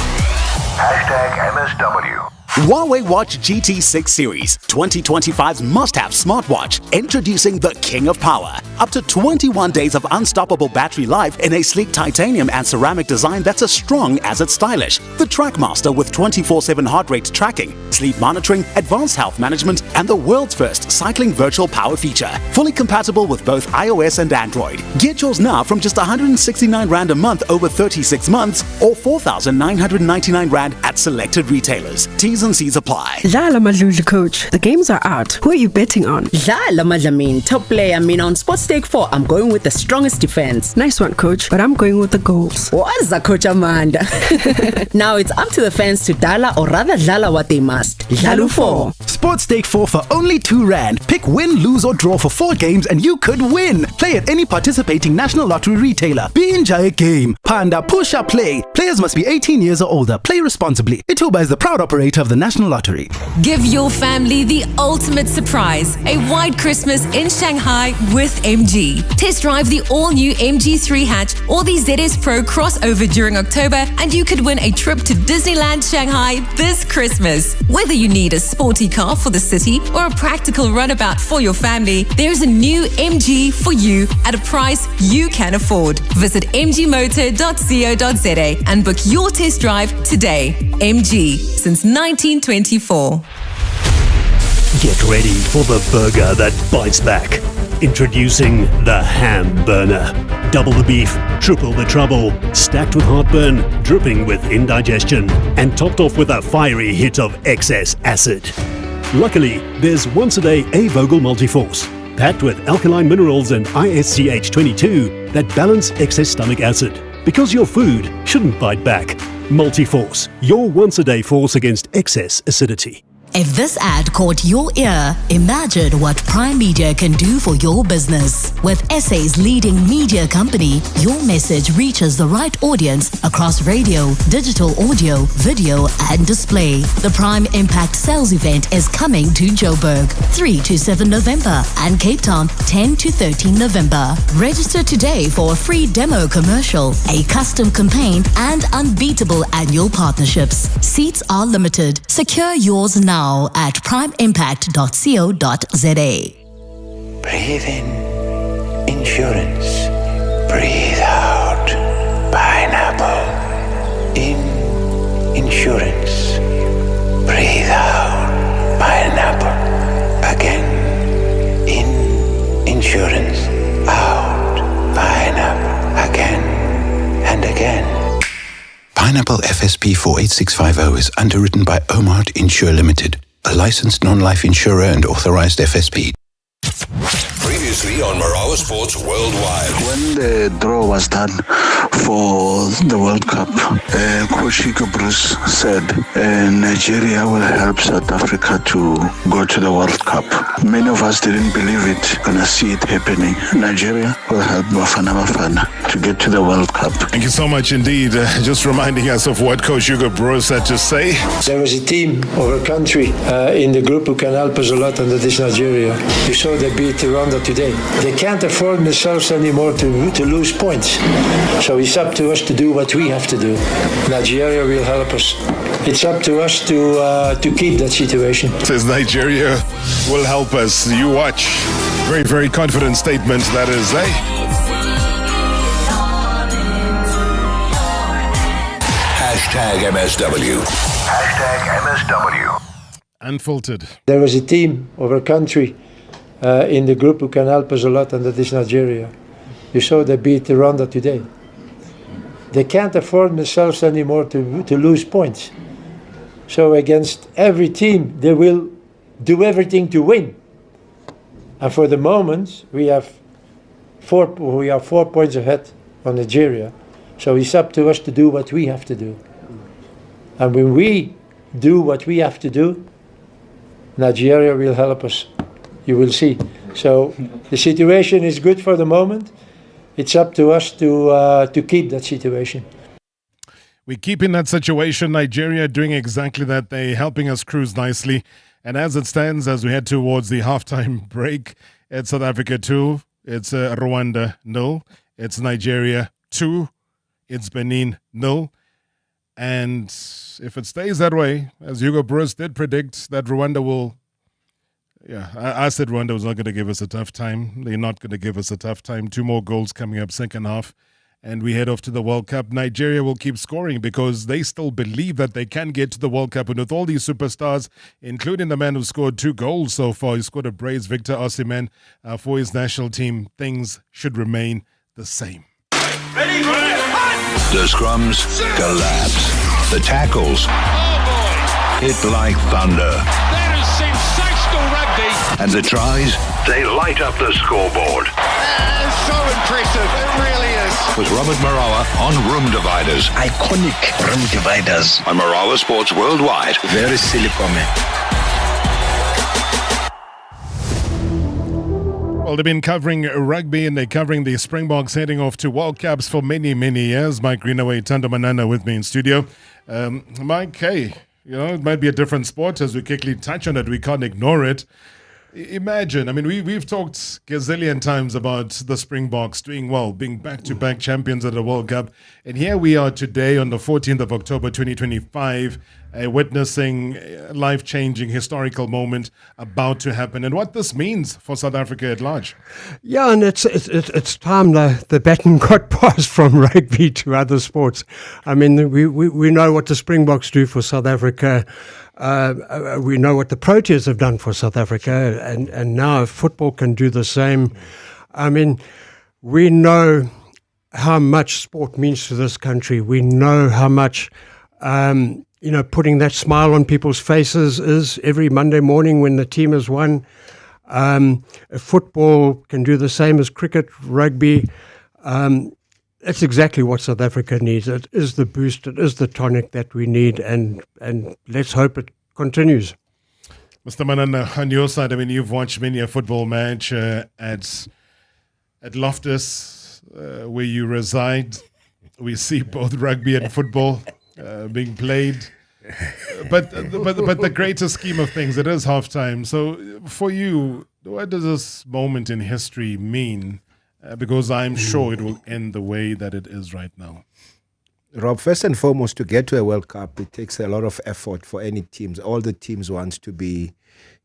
S28: #MSW. Huawei Watch GT6 Series, 2025's must-have smartwatch, introducing the King of Power. Up to 21 days of unstoppable battery life in a sleek titanium and ceramic design that's as strong as it's stylish. The Trackmaster with 24/7 heart rate tracking, sleep monitoring, advanced health management, and the world's first cycling virtual power feature. Fully compatible with both iOS and Android. Get yours now from just 169 Rand a month over 36 months or 4,999 Rand at selected retailers. T's and C's apply.
S23: Dlala Madludla, coach. The games are out. Who are you betting on?
S24: Dlala Madlamin, top player. On Sports Stake 4, I'm going with the strongest defense.
S23: Nice one, coach, but I'm going with the goals.
S24: What's that, Coach Amanda? Now it's up to the fans to dala or rather dlala what they must. Dlalu 4.
S25: Sports Stake 4 for only 2 Rand. Pick, win, lose or draw for 4 games and you could win. Play at any participating National Lottery retailer. Enjoy a game. Panda, push up, play. Players must be 18 years or older. Play responsibly. Ituba is the proud operator of the National Lottery.
S7: Give your family the ultimate surprise. A white Christmas in Shanghai with MG. Test drive the all-new MG3 hatch or the ZS Pro crossover during October and you could win a trip to Disneyland Shanghai this Christmas. Whether you need a sporty car for the city or a practical runabout for your family, there's a new MG for you at a price you can afford. Visit mgmotor.co.za and book your test drive today. MG, since 1924.
S8: Get ready for the burger that bites back. Introducing the Ham Burner. Double the beef, triple the trouble, stacked with heartburn, dripping with indigestion, and topped off with a fiery hit of excess acid. Luckily, there's once a day A Vogel Multiforce, packed with alkaline minerals and ISCH22 that balance excess stomach acid. Because your food shouldn't bite back. Multiforce, your once a day force against excess acidity.
S10: If this ad caught your ear, imagine what Primedia can do for your business. With SA's leading media company, your message reaches the right audience across radio, digital audio, video, and display. The Prime Impact Sales Event is coming to Joburg, 3 to 7 November, and Cape Town, 10 to 13 November. Register today for a free demo commercial, a custom campaign, and unbeatable annual partnerships. Seats are limited. Secure yours now at primeimpact.co.za.
S28: Breathe in, insurance. Breathe out, pineapple. In, insurance. Breathe out, pineapple. Again, in, insurance. Out, pineapple. Again and again.
S11: Pineapple FSP 48650 is underwritten by Omart Insure Limited, a licensed non-life insurer and authorized FSP.
S6: Previously on Marawa Sports Worldwide.
S1: When the draw was done for the World Cup, Coach Bruce said Nigeria will help South Africa to go to the World Cup. Many of us didn't believe it, gonna see it happening. Nigeria will help Bafana Bafana to get to the World Cup.
S9: Thank you so much indeed. Just reminding us of what Coach Hugo Bruce had to say.
S12: There is a team or a country in the group who can help us a lot, and that is Nigeria. You saw they beat Rwanda today. They can't afford themselves anymore to lose points. So it's up to us to do what we have to do. Nigeria will help us. It's up to us to keep that situation.
S9: Says Nigeria will help us. You watch. Very, very confident statement that is, eh?
S6: #MSW. #MSW.
S15: Unfiltered.
S12: There is a team or a country in the group who can help us a lot, and that is Nigeria. You saw they beat Rwanda today. They can't afford themselves anymore to lose points. So against every team, they will do everything to win. And for the moment, we are 4 points ahead on Nigeria. So it's up to us to do what we have to do. And when we do what we have to do, Nigeria will help us. You will see. So the situation is good for the moment. It's up to us to keep that situation.
S15: We keep in that situation. Nigeria doing exactly that. They're helping us cruise nicely. And as it stands, as we head towards the halftime break, it's South Africa 2, it's Rwanda 0, it's Nigeria 2, it's Benin 0. And if it stays that way, as Hugo Broos did predict, that Rwanda will... Yeah, I said Rwanda was not going to give us a tough time. They're not going to give us a tough time. 2 more goals coming up second half. And we head off to the World Cup. Nigeria will keep scoring because they still believe that they can get to the World Cup. And with all these superstars, including the man who scored 2 goals so far, he scored a brace, Victor Osimhen, for his national team, things should remain the same.
S6: The scrums collapse. The tackles hit like thunder.
S3: That is sensational rugby.
S6: And the tries, they light up the scoreboard.
S3: So impressive, it really is.
S6: With Robert Marawa on Room Dividers.
S1: Iconic Room Dividers.
S6: On Marawa Sports Worldwide.
S1: Very silly comment.
S15: Well, they've been covering rugby and they're covering the Springboks heading off to World Cups for many, many years. Mike Greenaway, Tando Manana with me in studio. Mike, hey, it might be a different sport. As we quickly touch on it, we can't ignore it. Imagine, we've talked gazillion times about the Springboks doing well, being back-to-back champions at the World Cup. And here we are today on the 14th of October, 2025, witnessing a life-changing historical moment about to happen and what this means for South Africa at large.
S21: Yeah, and it's time the baton got passed from rugby to other sports. We know what the Springboks do for South Africa. We know what the Proteas have done for South Africa, and now if football can do the same. We know how much sport means to this country. We know how much, putting that smile on people's faces is every Monday morning when the team has won. If football can do the same as cricket, rugby, that's exactly what South Africa needs. It is the boost, it is the tonic that we need, and let's hope it continues.
S15: Mr. Manana, on your side, you've watched many a football match at Loftus, where you reside. We see both rugby and football being played. But the greater scheme of things, it is halftime. So for you, what does this moment in history mean? Because I'm sure it will end the way that it is right now.
S2: Rob, first and foremost, to get to a World Cup, it takes a lot of effort for any teams. All the teams want to be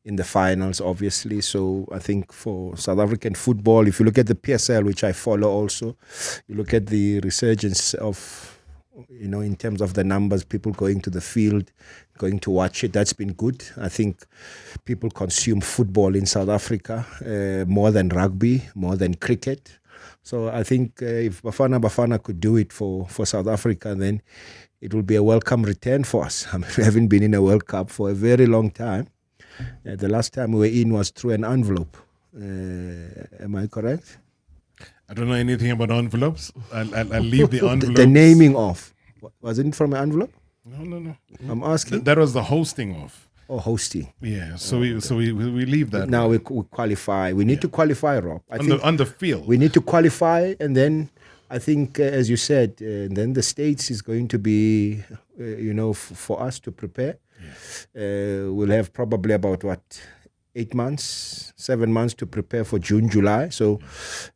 S2: in the finals, obviously. So I think for South African football, if you look at the PSL, which I follow also, you look at the resurgence of, in terms of the numbers, people going to the field, going to watch it. That's been good. I think people consume football in South Africa more than rugby, more than cricket. So I think if Bafana could do it for South Africa, then it will be a welcome return for us. We haven't been in a World Cup for a very long time. The last time we were in was through an envelope. Am I correct?
S15: I don't know anything about envelopes. I'll leave the envelope.
S2: The naming of. Wasn't it from an envelope?
S15: No.
S2: I'm asking.
S15: That was the hosting of.
S2: Oh, hosting.
S15: Yeah, so we leave that.
S2: Now we qualify. We need to qualify, Rob.
S15: On the field.
S2: We need to qualify, and then I think, as you said, then the States is going to be, for us to prepare. Yeah. We'll have probably about 7 months to prepare for June, July. So,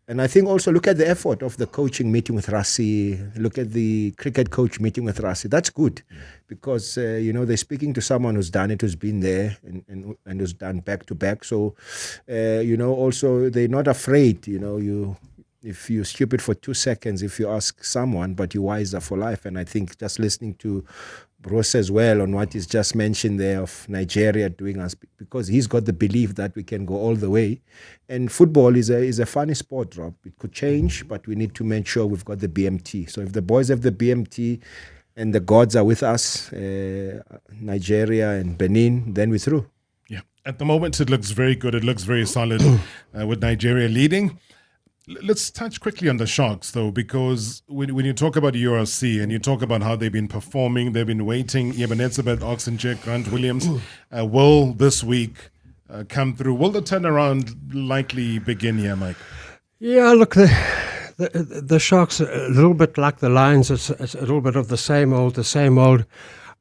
S2: and I think also look at the effort of the coaching meeting with Rassie. Look at the cricket coach meeting with Rassie. That's good because, they're speaking to someone who's done it, who's been there and who's done back to back. So, also they're not afraid, if you're stupid for 2 seconds, if you ask someone, but you're wiser for life. And I think just listening to Bruce as well on what he's just mentioned there of Nigeria doing us, because he's got the belief that we can go all the way. And football is a funny sport, Rob. It could change, but we need to make sure we've got the BMT. So if the boys have the BMT and the gods are with us, Nigeria and Benin, then we're through.
S15: Yeah, at the moment it looks very good. It looks very solid with Nigeria leading. Let's touch quickly on the Sharks, though, because when you talk about URC and you talk about how they've been performing, they've been waiting. Ebenezabeth, Oxencheck, Grant Williams will this week come through. Will the turnaround likely begin here, Mike?
S21: Yeah, look, the Sharks are a little bit like the Lions. It's a little bit of the same old.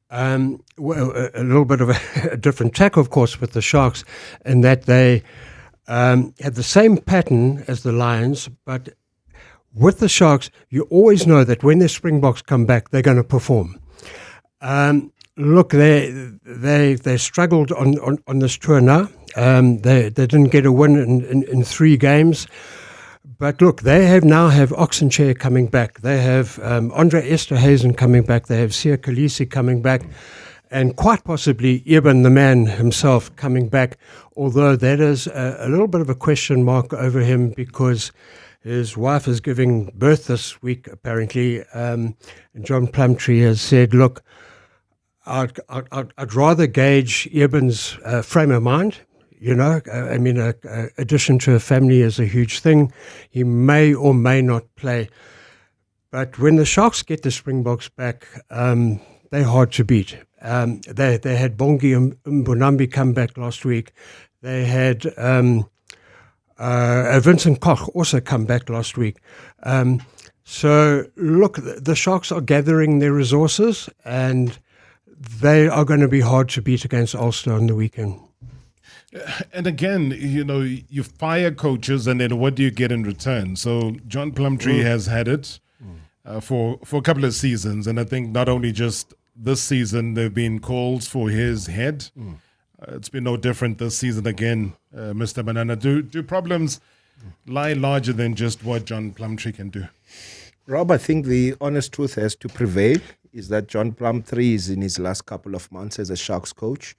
S21: Well, a little bit of a different tack, of course, with the Sharks, in that they have the same pattern as the Lions, but with the Sharks, you always know that when the Springboks come back, they're going to perform. Look, they struggled on this tour now. They didn't get a win in 3 games. But look, they now have Oxenchair coming back. They have Andre Esterhazen coming back. They have Sia Khaleesi coming back. And quite possibly Eben, the man himself, coming back, although that is a little bit of a question mark over him because his wife is giving birth this week, apparently. And John Plumtree has said, look, I'd rather gauge Eben's frame of mind. You know, I mean, addition to a family is a huge thing. He may or may not play. But when the Sharks get the Springboks back, they're hard to beat. They had Bongi Mbonambi come back last week. They had Vincent Koch also come back last week. So, look, the Sharks are gathering their resources and they are going to be hard to beat against Ulster on the weekend.
S15: And again, you know, you fire coaches and then what do you get in return? So John Plumtree has had it for a couple of seasons. And I think not only just this season, there have been calls for his head. It's been no different this season again, Mr. Banana. Do problems lie larger than just what John Plumtree can do?
S2: Rob, I think the honest truth has to prevail is that John Plumtree is in his last couple of months as a Sharks coach.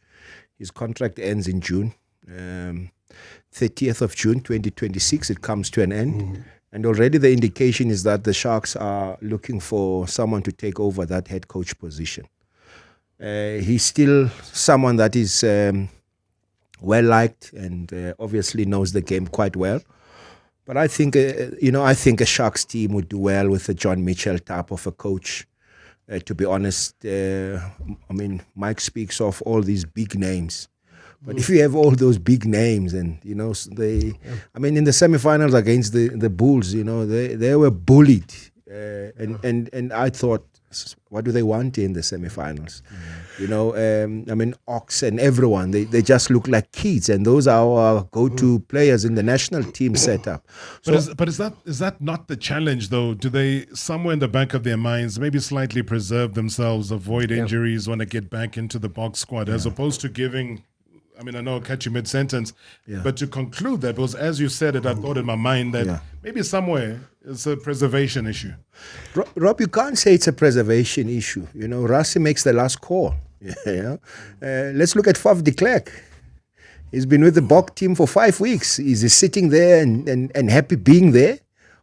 S2: His contract ends in June, 30th of June, 2026. It comes to an end. And already the indication is that the Sharks are looking for someone to take over that head coach position. He's still someone that is well-liked and obviously knows the game quite well. But I think, I think a Sharks team would do well with a John Mitchell type of a coach. To be honest, I mean, Mike speaks of all these big names. But if you have all those big names and, I mean, in the semifinals against the Bulls, they were bullied. And I thought, what do they want in the semifinals? I mean, Ox and everyone, they just look like kids. And those are our go-to players in the national team setup.
S15: But is that not the challenge, though? Do they, somewhere in the back of their minds, maybe slightly preserve themselves, avoid injuries, want to get back into the box squad, as opposed to giving... I mean, I know I'll catch you mid-sentence, but to conclude that, because as you said it, I thought in my mind that maybe somewhere it's a preservation issue.
S2: Rob, you can't say it's a preservation issue. Rassie makes the last call. Let's look at Faf de Klerk. He's been with the Bok team for 5 weeks. Is he sitting there and happy being there?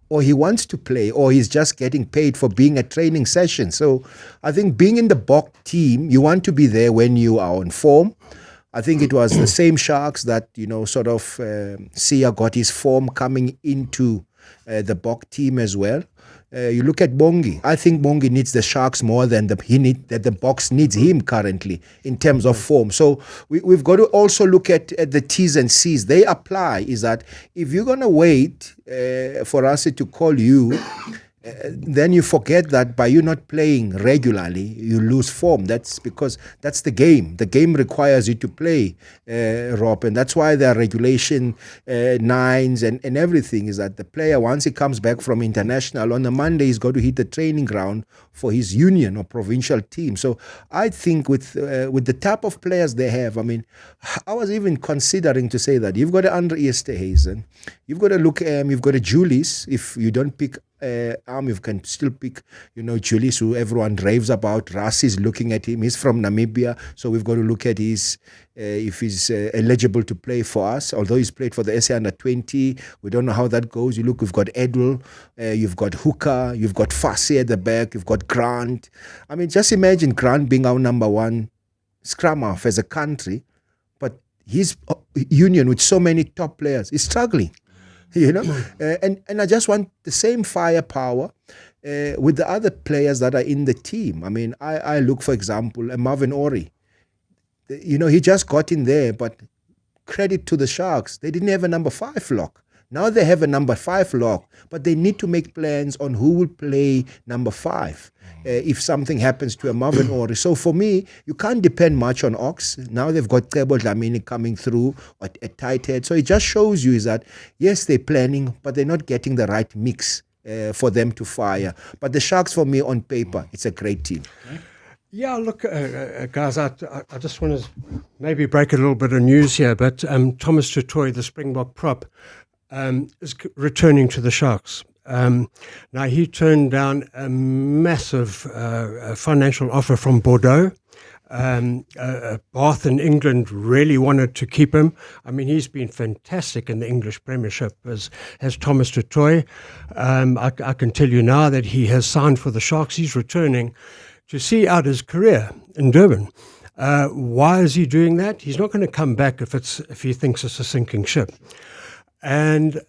S2: Or he wants to play, or he's just getting paid for being at training session. So I think being in the Bok team, you want to be there when you are on form. I think it was the same Sharks that, Sia got his form coming into the Bok team as well. You look at Bongi. I think Bongi needs the Sharks more than the Boks needs him currently in terms of form. So we've got to also look at the T's and C's. They apply is that if you're going to wait for us to call you, then you forget that by you not playing regularly, you lose form. That's because that's the game. The game requires you to play, Rob. And that's why there are regulation 9s and everything is that the player, once he comes back from international, on the Monday, he's got to hit the training ground for his union or provincial team. So I think with the type of players they have, I mean, I was even considering to say that you've got Andre Esterhazen, you've got to look, you've got a Julius, if you don't pick arm, you can still pick, Julius, who everyone raves about. Ras is looking at him. He's from Namibia, so we've got to look at his if he's eligible to play for us. Although he's played for the SA Under-20, we don't know how that goes. You look, we've got Edwil, you've got Hooker, you've got Fassi at the back, you've got Grant. I mean, just imagine Grant being our number one scrum half as a country, but his union with so many top players is struggling. And I just want the same firepower with the other players that are in the team. I mean, I look, for example, Marvin Ori. He just got in there, but credit to the Sharks, they didn't have a number 5 lock. Now they have a number 5 lock, but they need to make plans on who will play number 5 if something happens to a Marvin Ori. So for me, you can't depend much on Ox. Now they've got Tebo Dlamini coming through at tight head. So it just shows you is that, yes, they're planning, but they're not getting the right mix for them to fire. But the Sharks, for me, on paper, it's a great team.
S21: Yeah, look, guys, I just want to maybe break a little bit of news here, but Thomas Tutoy, the Springbok prop, is returning to the Sharks. Now, he turned down a massive financial offer from Bordeaux. Bath in England really wanted to keep him. I mean, he's been fantastic in the English Premiership, as Thomas Tutoy. I can tell you now that he has signed for the Sharks. He's returning to see out his career in Durban. Why is he doing that? He's not going to come back if he thinks it's a sinking ship. And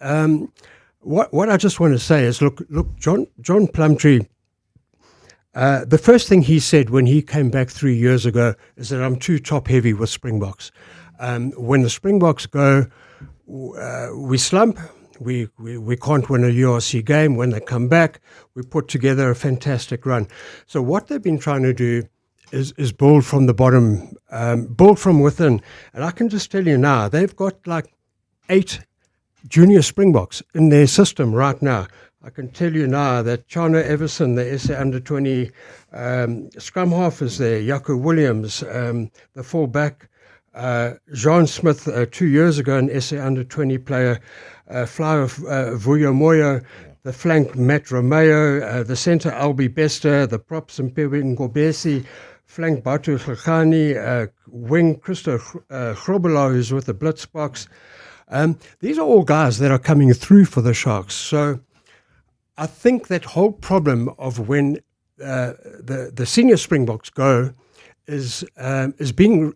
S21: what I just want to say is, look, John Plumtree, the first thing he said when he came back 3 years ago is that I'm too top-heavy with Springboks. When the Springboks go, we slump. We can't win a URC game. When they come back, we put together a fantastic run. So what they've been trying to do is build from the bottom, build from within. And I can just tell you now, they've got like 8 junior Springboks in their system right now. I can tell you now that Chano Everson, the SA Under-20 scrum half, is there. Jaco Williams, the fullback. Jean Smith, 2 years ago, an SA Under-20 player. Flower Vuyo Moyo, the flank Matt Romeo, the centre Albi Bester, the props Mpewe Ngobesi, flank Batu Khani, wing Christo Grobelo, who's with the Blitzbox. These are all guys that are coming through for the Sharks. So I think that whole problem of when the senior Springboks go is being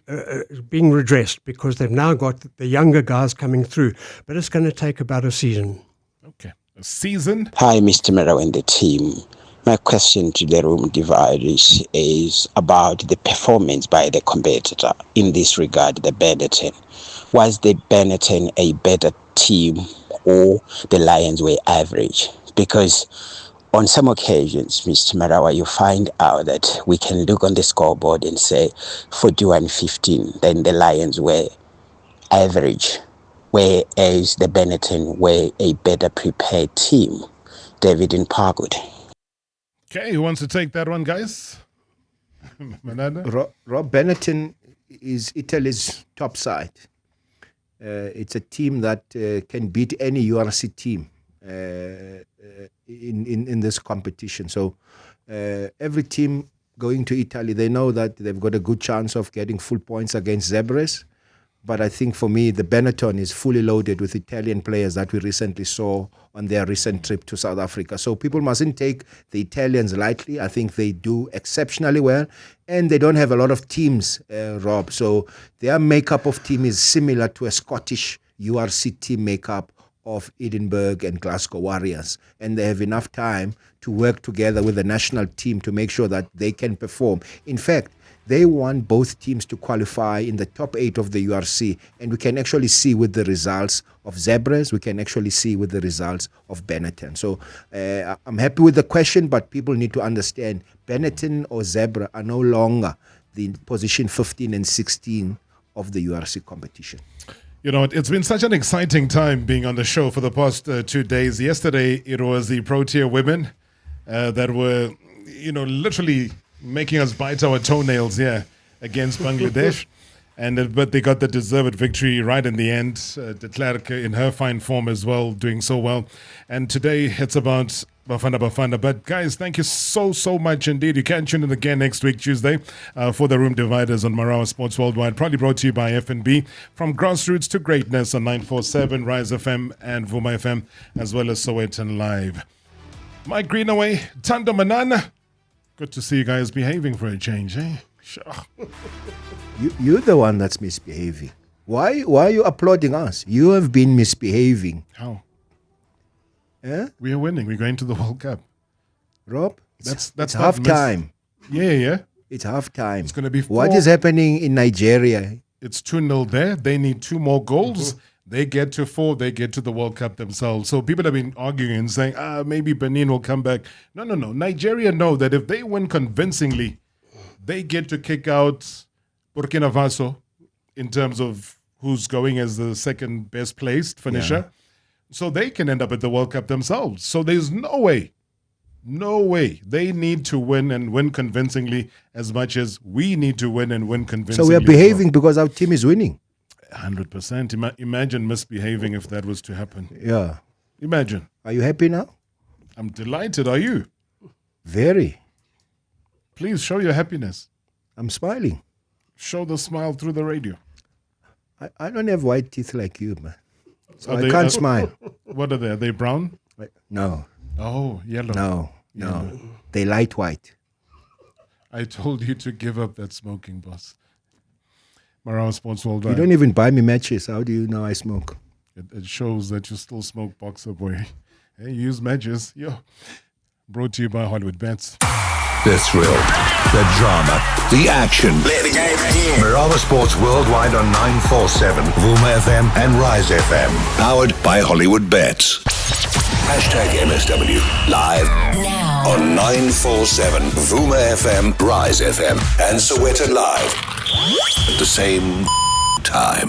S21: redressed, because they've now got the younger guys coming through. But it's going to take about a season.
S15: Okay. A season?
S13: Hi, Mr. Marawa and the team. My question to the room dividers is about the performance by the competitor. In this regard, the Benetton. Was the Benetton a better team, or the Lions were average? Because on some occasions, Mr. Marawa, you find out that we can look on the scoreboard and say 41-15, then the Lions were average, whereas the Benetton were a better prepared team. David in Parkwood.
S15: Okay, who wants to take that one, guys?
S2: Rob, Benetton is Italy's top side. It's a team that can beat any URC team in this competition. So every team going to Italy, they know that they've got a good chance of getting full points against Zebras. But I think for me, the Benetton is fully loaded with Italian players that we recently saw on their recent trip to South Africa. So people mustn't take the Italians lightly. I think they do exceptionally well. And they don't have a lot of teams, Rob. So their makeup of team is similar to a Scottish URC team makeup of Edinburgh and Glasgow Warriors. And they have enough time to work together with the national team to make sure that they can perform. In fact, they want both teams to qualify in the top 8 of the URC. And we can actually see with the results of Zebras, we can actually see with the results of Benetton. So I'm happy with the question, but people need to understand Benetton or Zebra are no longer the position 15 and 16 of the URC competition.
S15: You know, it's been such an exciting time being on the show for the past 2 days. Yesterday, it was the Protea women that were, literally making us bite our toenails here against Bangladesh. But they got the deserved victory right in the end. De Klerk in her fine form as well, doing so well. And today it's about Bafana. But guys, thank you so much indeed. You can tune in again next week, Tuesday, for the Room Dividers on Marawa Sports Worldwide. Probably brought to you by F&B. From grassroots to greatness on 947, Rise FM and Vuma FM, as well as Sowetan Live. Mike Greenaway, Tando Manana. Good to see you guys behaving for a change, eh? Sure.
S2: You're the one that's misbehaving. Why are you applauding us? You have been misbehaving.
S15: How?
S2: Yeah?
S15: We are winning. We're going to the World Cup.
S2: Rob,
S15: that's
S2: half time.
S15: Yeah.
S2: It's half time.
S15: It's going to be 4.
S2: What is happening in Nigeria?
S15: It's 2-0 there. They need 2 more goals. They get to 4. They get to the World Cup themselves. So people have been arguing and saying, maybe Benin will come back. No. Nigeria know that if they win convincingly, they get to kick out Burkina Faso in terms of who's going as the second best placed finisher. Yeah. So they can end up at the World Cup themselves. So there's no way. They need to win and win convincingly as much as we need to win and win convincingly.
S2: So we are behaving because our team is winning.
S15: 100%. Imagine misbehaving if that was to happen.
S2: Yeah.
S15: Imagine.
S2: Are you happy now?
S15: I'm delighted. Are you?
S2: Very.
S15: Please show your happiness.
S2: I'm smiling.
S15: Show the smile through the radio.
S2: I don't have white teeth like you, man. So I
S15: they,
S2: can't smile.
S15: What are they? Are they brown?
S2: No.
S15: Oh, yellow.
S2: No.
S15: Yellow.
S2: They light white.
S15: I told you to give up that smoking, boss. Marawa Sports Worldwide.
S2: You don't even buy me matches. How do you know I smoke?
S15: It shows that you still smoke, Boxer Boy. Hey, use matches. Yo. Brought to you by Hollywood Bets.
S6: The thrill, the drama, the action.
S30: Play the game again.
S6: Marawa Sports Worldwide on 947, Vuma FM and Rise FM. Powered by Hollywood Bets. #MSW live now on 947, Vuma FM, Rise FM and Sowetan Live at the same time.